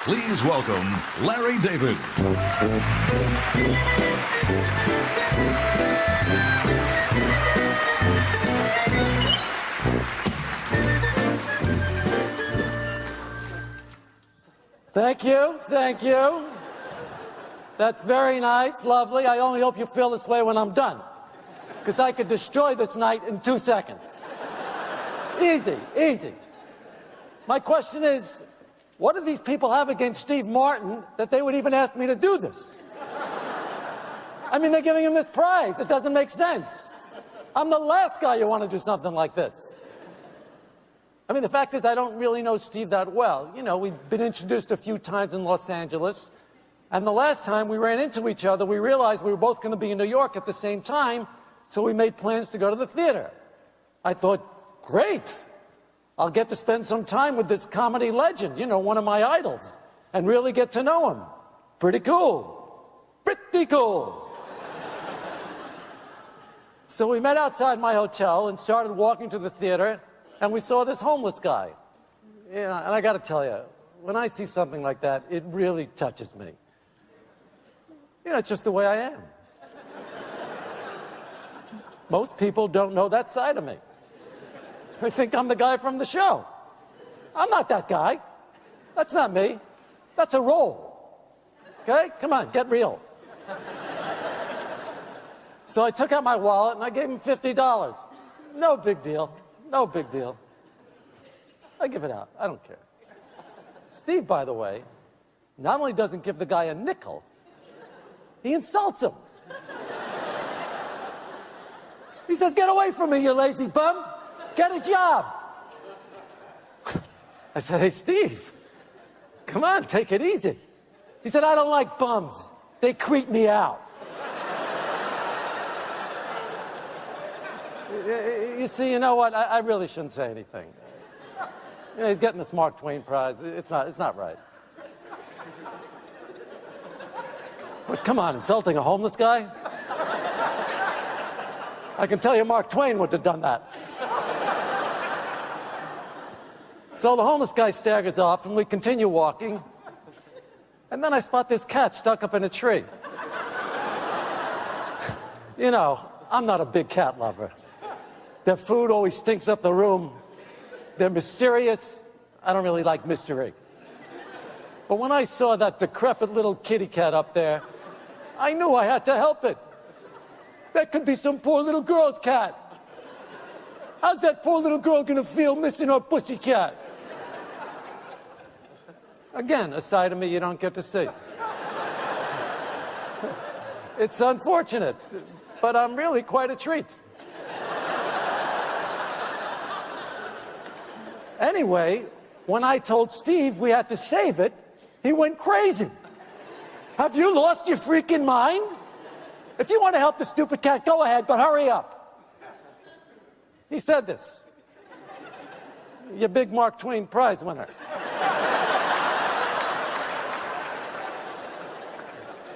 Please welcome Larry David. Thank you, thank you. That's very nice, lovely. I only hope you feel this way when I'm done, because I could destroy this night in 2 seconds. Easy, easy. My question is, what do these people have against Steve Martin that they would even ask me to do this? I mean, they're giving him this prize. It doesn't make sense. I'm the last guy you want to do something like this. I mean, the fact is, I don't really know Steve that well. You know, we've been introduced a few times in Los Angeles, and the last time we ran into each other, we realized we were both going to be in New York at the same time, so we made plans to go to the theater. I thought, great. I'll get to spend some time with this comedy legend, you know, one of my idols, and really get to know him. Pretty cool. Pretty cool. So we met outside my hotel and started walking to the theater, and we saw this homeless guy. You know, and I got to tell you, when I see something like that, it really touches me. You know, it's just the way I am. Most people don't know that side of me. They think I'm the guy from the show. I'm not that guy. That's not me. That's a role. Okay? Come on, get real. So I took out my wallet and I gave him $50. No big deal. No big deal. I give it out. I don't care. Steve, by the way, not only doesn't give the guy a nickel, he insults him. He says, "Get away from me, you lazy bum. Get a job." I said, "Hey, Steve, come on, take it easy." He said, "I don't like bums. They creep me out." You see, you know what? I really shouldn't say anything. You know, he's getting this Mark Twain prize. It's not right. But come on, insulting a homeless guy? I can tell you Mark Twain would have done that. So the homeless guy staggers off, and we continue walking. And then I spot this cat stuck up in a tree. You know, I'm not a big cat lover. Their food always stinks up the room. They're mysterious. I don't really like mystery. But when I saw that decrepit little kitty cat up there, I knew I had to help it. That could be some poor little girl's cat. How's that poor little girl gonna feel missing her pussy cat? Again, a side of me you don't get to see. It's unfortunate, but I'm really quite a treat. Anyway, when I told Steve we had to save it, he went crazy. Have you lost your freaking mind? If you want to help the stupid cat, go ahead, but hurry up. He said this. You big Mark Twain prize winner.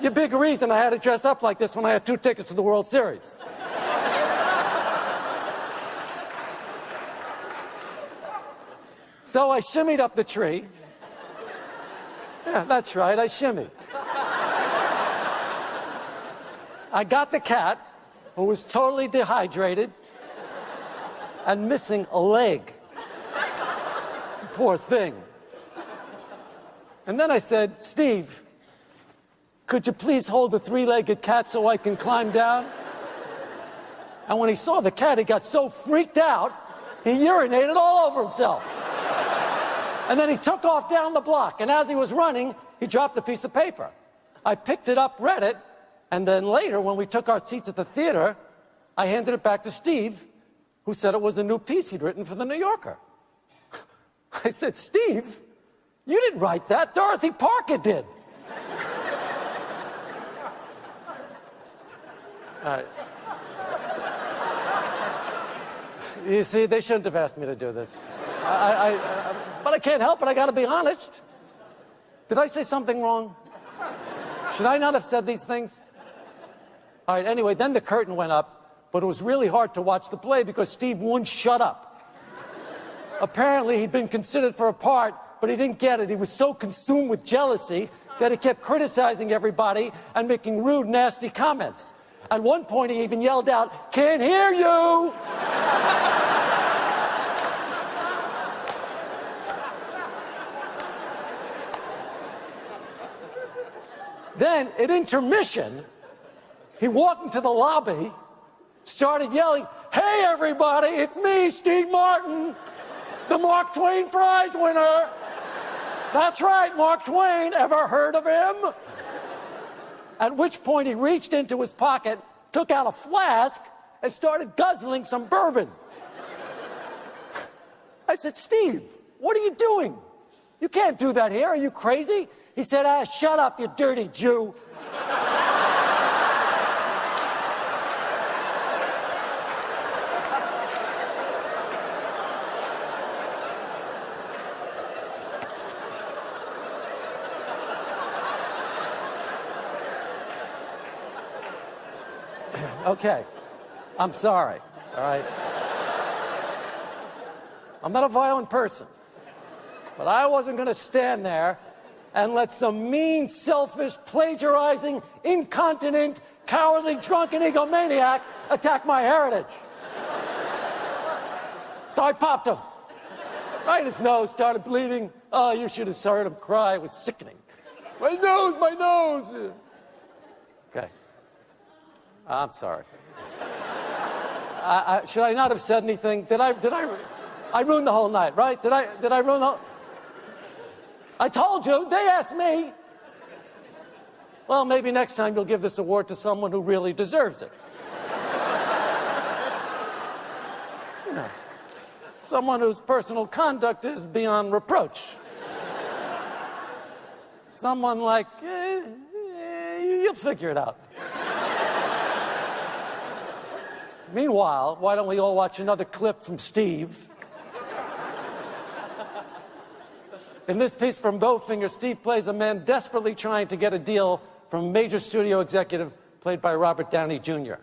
Your big reason I had to dress up like this when I had 2 tickets to the World Series. So I shimmied up the tree. Yeah, that's right, I shimmied. I got the cat, who was totally dehydrated and missing a leg. Poor thing. And then I said, "Steve, could you please hold the 3-legged cat so I can climb down?" And when he saw the cat, he got so freaked out, he urinated all over himself. And then he took off down the block, and as he was running, he dropped a piece of paper. I picked it up, read it, and then later, when we took our seats at the theater, I handed it back to Steve, who said it was a new piece he'd written for the New Yorker. I said, "Steve, you didn't write that. Dorothy Parker did." All right. You see, they shouldn't have asked me to do this. But I can't help it. I got to be honest. Did I say something wrong? Should I not have said these things? All right, anyway, then the curtain went up, but it was really hard to watch the play because Steve wouldn't shut up. Apparently, he'd been considered for a part but he didn't get it. He was so consumed with jealousy that he kept criticizing everybody and making rude, nasty comments. At one point, he even yelled out, "Can't hear you!" Then, at intermission, he walked into the lobby, started yelling, "Hey, everybody, it's me, Steve Martin, the Mark Twain Prize winner." That's right, Mark Twain. Ever heard of him? At which point he reached into his pocket, took out a flask, and started guzzling some bourbon. I said, "Steve, what are you doing? You can't do that here. Are you crazy?" He said, "Ah, shut up, you dirty Jew." Okay, I'm sorry, all right? I'm not a violent person, but I wasn't going to stand there and let some mean, selfish, plagiarizing, incontinent, cowardly, drunken egomaniac attack my heritage. So I popped him. Right in his nose, started bleeding. Oh, you should have heard him cry. It was sickening. My nose, my nose. Okay. I'm sorry. Should I not have said anything? I ruined the whole night, right? Did I ruin the whole... I told you, they asked me. Well, maybe next time you'll give this award to someone who really deserves it. You know, someone whose personal conduct is beyond reproach. Someone like, you'll figure it out. Meanwhile, why don't we all watch another clip from Steve? In this piece from Bowfinger, Steve plays a man desperately trying to get a deal from a major studio executive played by Robert Downey Jr.